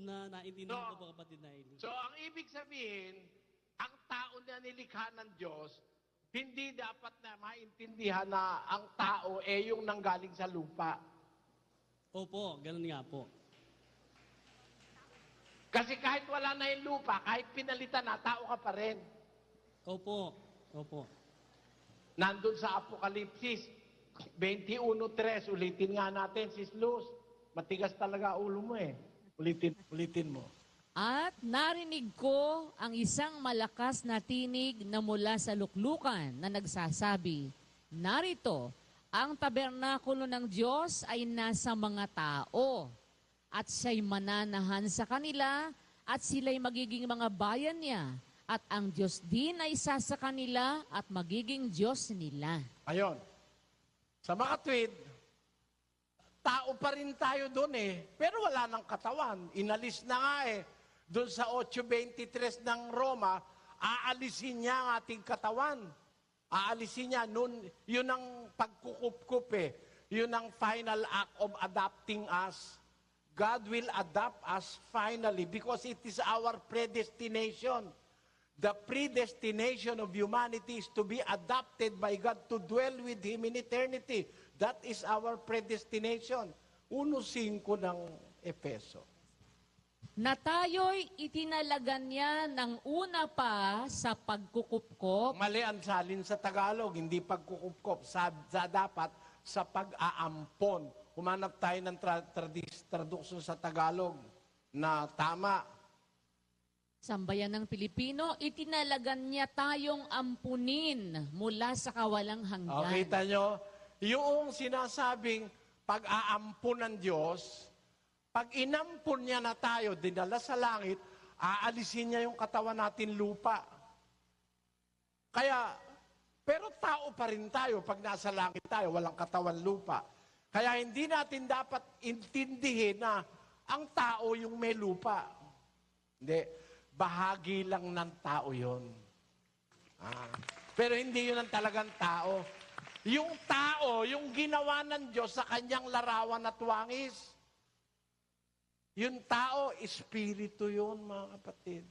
na naintindihan ko po, kapatid na Eli. So, ang ibig sabihin, ang tao na nilikha ng Diyos, hindi dapat na maintindihan na ang tao yung nanggaling sa lupa. Opo, ganun nga po. Kasi kahit wala na yung lupa, kahit pinalitan na, tao ka pa rin. Opo, opo. Nandun sa Apokalipsis 21:3, ulitin nga natin, Sis Luz. Matigas talaga ulo mo eh. Ulitin mo. At narinig ko ang isang malakas na tinig na mula sa luklukan na nagsasabi, narito, ang tabernakulo ng Diyos ay nasa mga tao, at siya'y mananahan sa kanila, at sila'y magiging mga bayan niya, at ang Diyos din ay isa sa kanila, at magiging Diyos nila. Ayon. Sa makatwid, tao pa rin tayo doon eh. Pero wala nang katawan. Inalis na nga eh. Doon sa 8:23 ng Roma, aalisin niya ang ating katawan. Aalisin niya. Yun ang pagkukup-kup eh. Yun ang final act of adopting us. God will adopt us finally because it is our predestination. The predestination of humanity is to be adopted by God to dwell with Him in eternity. That is our predestination. 1:5 ng Efeso. Na tayo'y itinalagan niya ng una pa sa pagkukupkop. Mali ang salin sa Tagalog, hindi pagkukupkop. Dapat sa pag-aampon. Humanap tayo ng traduction sa Tagalog na tama. Sambayan ng Pilipino, itinalagan niya tayong ampunin mula sa kawalang hanggan. O, kita nyo, yung sinasabing pag-aampon ng Diyos, pag inampun niya na tayo, dinala sa langit, aalisin niya yung katawan natin lupa. Kaya, pero tao pa rin tayo pag nasa langit tayo, walang katawan lupa. Kaya hindi natin dapat intindihin na ang tao yung may lupa. Hindi. Bahagi lang ng tao yun. Pero hindi yun ang talagang tao. Yung tao, yung ginawa ng Diyos sa kanyang larawan at wangis. Yung tao, espiritu yun, mga kapatid.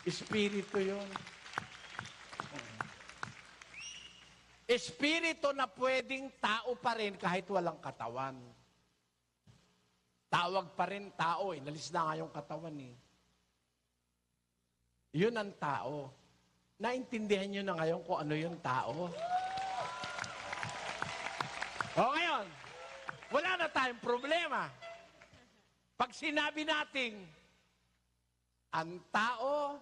Espiritu yun. Espiritu na pwedeng tao pa rin kahit walang katawan. Tawag pa rin tao. Inalis na nga yung katawan eh. Yun ang tao. Naintindihan nyo na ngayon kung ano yung tao? O ngayon, wala na tayong problema. Pag sinabi nating, ang tao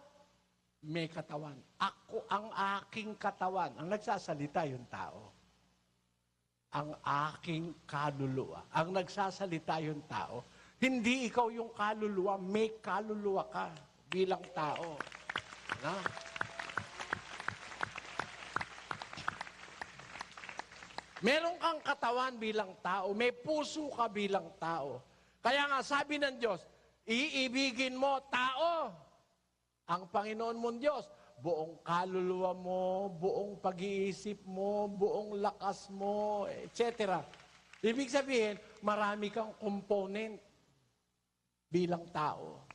may katawan. Ako ang aking katawan. Ang nagsasalita yung tao. Ang aking kaluluwa. Ang nagsasalita yung tao. Hindi ikaw yung kaluluwa, may kaluluwa ka bilang tao. Na? Meron kang katawan bilang tao, may puso ka bilang tao. Kaya nga sabi ng Diyos, iibigin mo tao. Ang Panginoon mong Diyos, buong kaluluwa mo, buong pag-iisip mo, buong lakas mo, etc. Ibig sabihin, marami kang component bilang tao.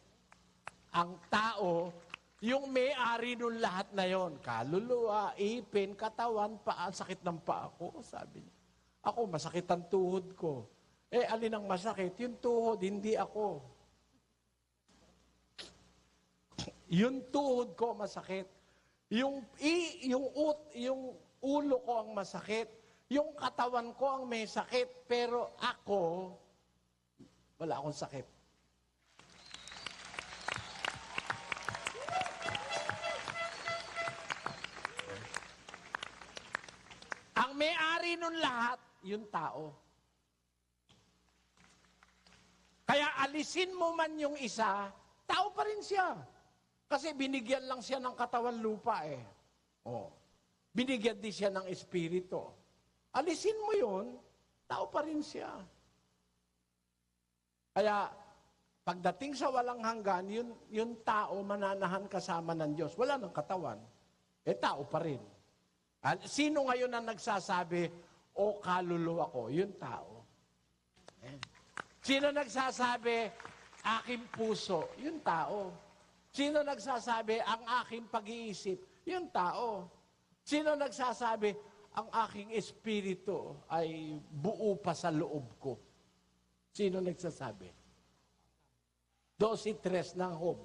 Ang tao, yung may-ari nun lahat na yon, kaluluwa, ipin, katawan, paa, sakit ng paa ko, sabi niya. Ako, masakit ang tuhod ko. Alin ang masakit? Yung tuhod, hindi ako. Yung tuhod ko masakit. Yung ulo ko ang masakit. Yung katawan ko ang may sakit. Pero ako, wala akong sakit. Ang may-ari nun lahat, yung tao. Kaya alisin mo man yung isa, tao pa rin siya. Kasi binigyan lang siya ng katawan lupa eh. Binigyan din siya ng espiritu. Alisin mo yun, tao pa rin siya. Kaya, pagdating sa walang hanggan, yung tao mananahan kasama ng Diyos. Wala ng katawan. Tao pa rin. Sino ngayon ang nagsasabi, kaluluwa ko? Yung tao. Sino nagsasabi, aking puso, yung tao. Sino nagsasabi, ang aking pag-iisip, yung tao. Sino nagsasabi, ang aking espiritu ay buo pa sa loob ko? Sino nagsasabi? 12:3 ng Job.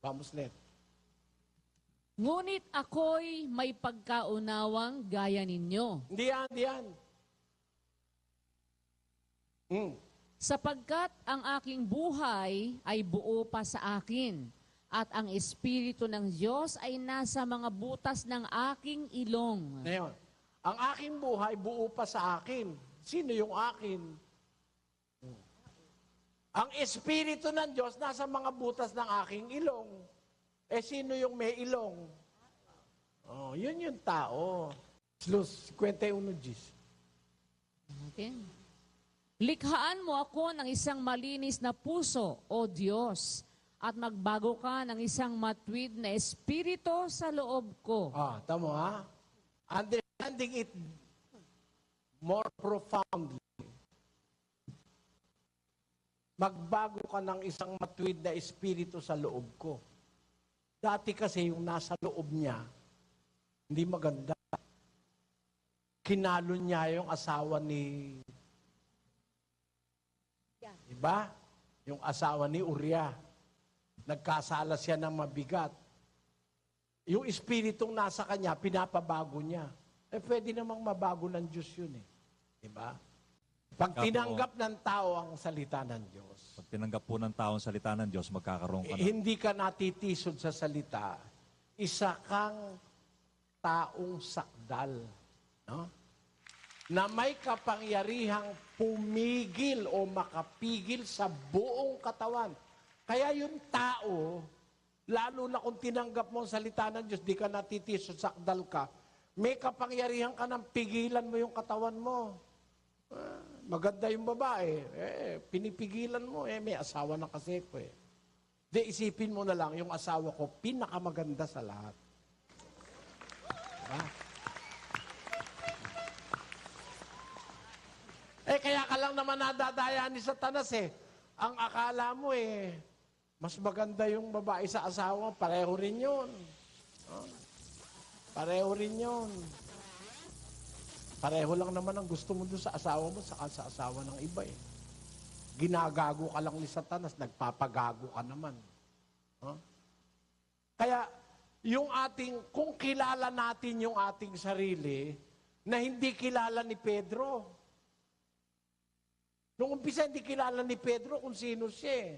Vamos let. Ngunit ako'y may pagkaunawang gaya ninyo, Hindi yan, hindi yan. sapagkat ang aking buhay ay buo pa sa akin, at ang Espiritu ng Diyos ay nasa mga butas ng aking ilong. Ngayon, ang aking buhay buo pa sa akin. Sino yung akin? Ang Espiritu ng Diyos nasa mga butas ng aking ilong. Eh, sino yung may ilong? Oh, yun yung tao. Luz 51 Gs. Okay. Likhaan mo ako ng isang malinis na puso, O Diyos, at magbago ka ng isang matuwid na espiritu sa loob ko. Ah, tamo ha? Understanding it more profoundly. Magbago ka ng isang matuwid na espiritu sa loob ko. Dati kasi yung nasa loob niya, hindi maganda. Kinalo niya yung asawa ni... Diba? Yung asawa ni Uriah. Nagkasala siya ng mabigat. Yung espiritong nasa kanya, pinapabago niya. Eh, pwede namang mabago ng Diyos yun eh. Diba? Pag tinanggap ng tao ang salita ng Diyos, Pag tinanggap po ng tao ang salita ng Diyos, magkakaroon ka ng... hindi ka natitisod sa salita, isa kang taong sakdal. No? Na may kapangyarihang pumigil o makapigil sa buong katawan. Kaya yung tao, lalo na kung tinanggap mo ang salita ng Diyos, di ka natitisod, sakdal ka, may kapangyarihan ka ng pigilan mo yung katawan mo. Maganda yung babae, pinipigilan mo, may asawa na kasi ko eh. Di isipin mo na lang, yung asawa ko, pinakamaganda sa lahat. Diba? Kaya ka lang naman nadadaya ni Satanas eh. Ang akala mo mas maganda yung babae sa asawa, pareho rin yun. Pareho rin yun. Pareho lang naman ang gusto mo doon sa asawa mo, saka sa asawa ng iba eh. Ginagago ka lang ni Satanas, nagpapagago ka naman. Kaya, kung kilala natin yung ating sarili, na hindi kilala ni Pedro. Nung umpisa, hindi kilala ni Pedro kung sino siya.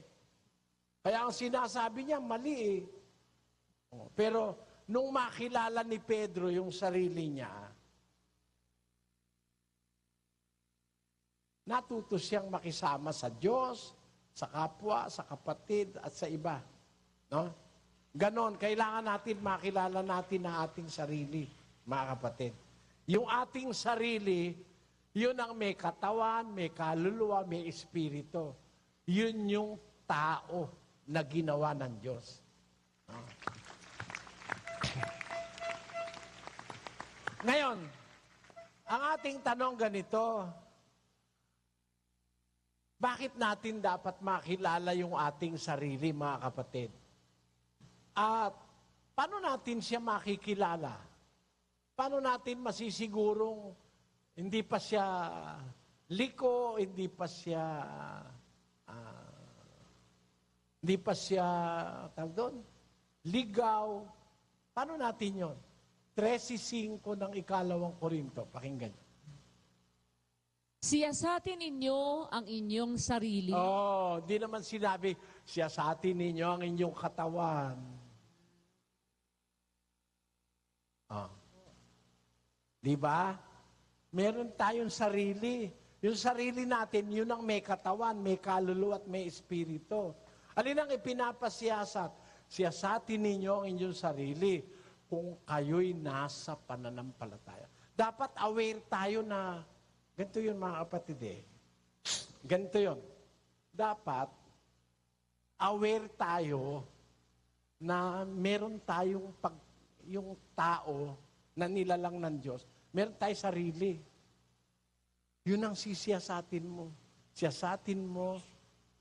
Kaya ang sinasabi niya, mali eh. Pero, nung makilala ni Pedro yung sarili niya, natuto siyang makisama sa Diyos, sa kapwa, sa kapatid, at sa iba. No? Ganon, kailangan natin makilala natin ang ating sarili, mga kapatid. Yung ating sarili, yun ang may katawan, may kaluluwa, may espiritu. Yun yung tao na ginawa ng Diyos. Ngayon, ang ating tanong ganito, bakit natin dapat makilala yung ating sarili, mga kapatid? At paano natin siya makikilala? Paano natin masisigurong hindi pa siya liko, hindi pa tawag doon, ligaw. Paano natin yon? 13:5 ng 2 Korinto. Pakinggan. Siyasatin ninyo ang inyong sarili. Di naman sinabi, siyasatin ninyo ang inyong katawan. Di ba? Meron tayong sarili. Yung sarili natin, yun ang may katawan, may kaluluwa at may espiritu. Alin ang ipinapasiyasat? Siyasatin ninyo ang inyong sarili kung kayo'y nasa pananampalataya. Dapat aware tayo na, ganito yun mga kapatid ganito yun. Dapat aware tayo na meron tayong yung tao na nilalang ng Diyos, meron tayong sarili. Yun ang sisiyasatin mo. Siyasatin mo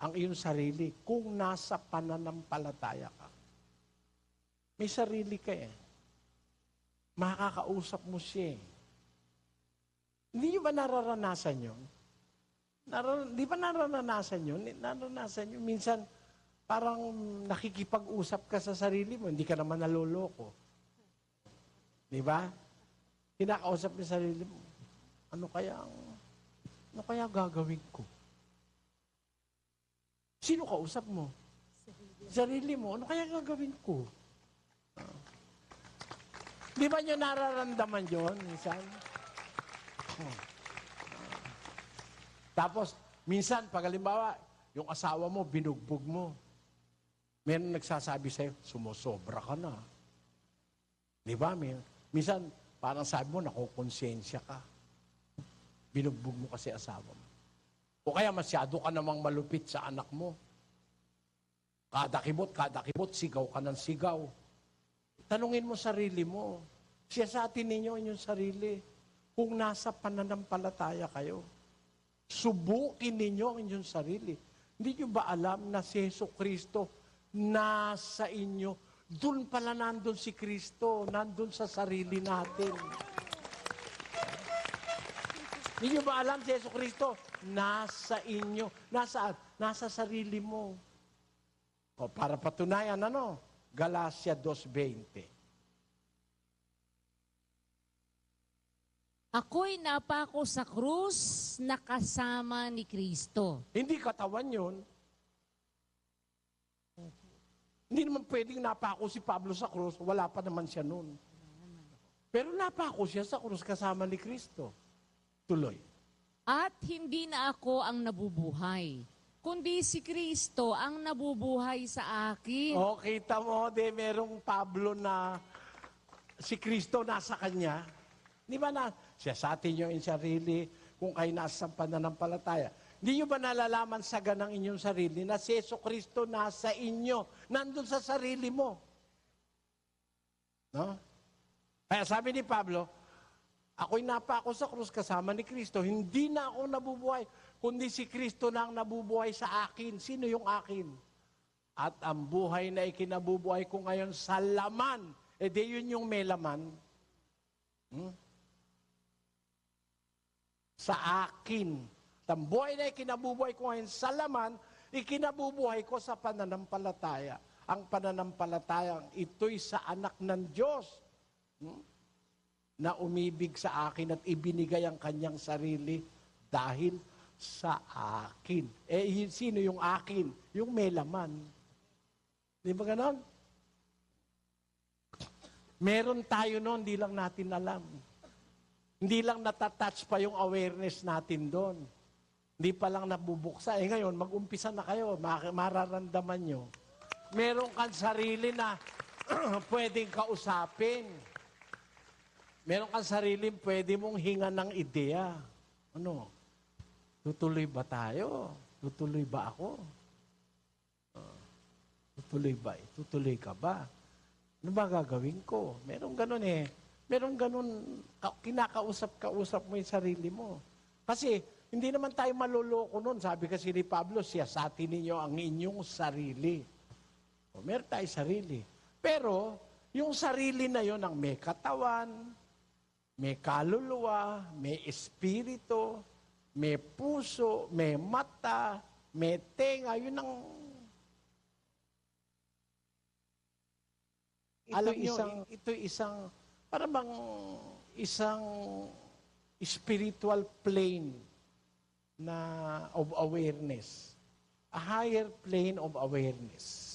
ang iyong sarili kung nasa pananampalataya ka. May sarili ka eh. Makakausap mo siya eh. Hindi nyo ba nararanasan yun? Di ba nararanasan yun? Nararanasan yun. Minsan, parang nakikipag-usap ka sa sarili mo, hindi ka naman naloloko. Di ba? Kinakausap mo sa sarili mo, ano kaya gagawin ko? Sino kausap mo? Sarili mo. Ano kaya gagawin ko? Di ba nyo nararamdaman yun minsan? Tapos, minsan, pag halimbawa, yung asawa mo, binugbog mo. Meron nagsasabi sa'yo, sumusobra ka na. Di ba? Minsan, parang sabi mo, nakukonsensya ka. Binugbog mo kasi asawa mo. O kaya masyado ka namang malupit sa anak mo. Kada kibot, sigaw ka ng sigaw. Tanungin mo sarili mo. Siya sa atin ninyo inyong sarili. Kung nasa pananampalataya kayo. Subukin ninyo ang inyong sarili. Hindi nyo ba alam na si Jesucristo nasa inyo? Doon pala nandun si Kristo. Nandun sa sarili natin. Hindi nyo ba alam si Jesucristo? Nasa inyo. Nasaan? Nasa sarili mo. O para patunayan, Galatia 2:20. Ako'y napako sa krus na kasama ni Kristo. Hindi katawan yun. Hindi naman pwedeng napako si Pablo sa krus, wala pa naman siya noon. Pero napako siya sa krus kasama ni Kristo. Tuloy. At hindi na ako ang nabubuhay, kundi si Kristo ang nabubuhay sa akin. O, kita mo, merong Pablo na si Kristo nasa kanya. Di ba na, siya sa atin yung sarili, kung kayo nasa pananampalataya. Hindi nyo ba nalalaman sa ganang inyong sarili na si Jesucristo nasa inyo, nandun sa sarili mo? No? Kaya sabi ni Pablo, ako'y napako sa krus kasama ni Kristo, hindi na ako nabubuhay, kundi si Kristo na ang nabubuhay sa akin. Sino yung akin? At ang buhay na ikinabubuhay ko ngayon sa laman, di yun yung may laman. Sa akin. Ang buhay na ikinabubuhay ko ngayon sa laman, ikinabubuhay ko sa pananampalataya. Ang pananampalataya, ito'y sa anak ng Diyos. Na umibig sa akin at ibinigay ang kanyang sarili dahil sa akin. Sino yung akin? Yung may laman. Di ba ganon? Meron tayo noon, hindi lang natin alam. Hindi lang natatouch pa yung awareness natin doon. Hindi pa lang nabubuksa. Ngayon, mag-umpisa na kayo, mararamdaman nyo. Meron kang sarili na pwedeng kausapin. Meron kang sarili, pwede mong hinga ng ideya. Tutuloy ba tayo? Tutuloy ba ako? Tutuloy ba? Tutuloy ka ba? Ano ba gagawin ko? Merong ganun eh. Merong ganun, kinakausap mo yung sarili mo. Kasi, hindi naman tayo maloloko nun. Sabi kasi ni Pablo, siyasatin ninyo ang inyong sarili. Meron tayo sarili. Pero, yung sarili na yon ang may katawan, may kaluluwa, may espiritu, may puso, may mata, may tenga, yun ang... Ito isang, para bang isang spiritual plane na of awareness. A higher plane of awareness.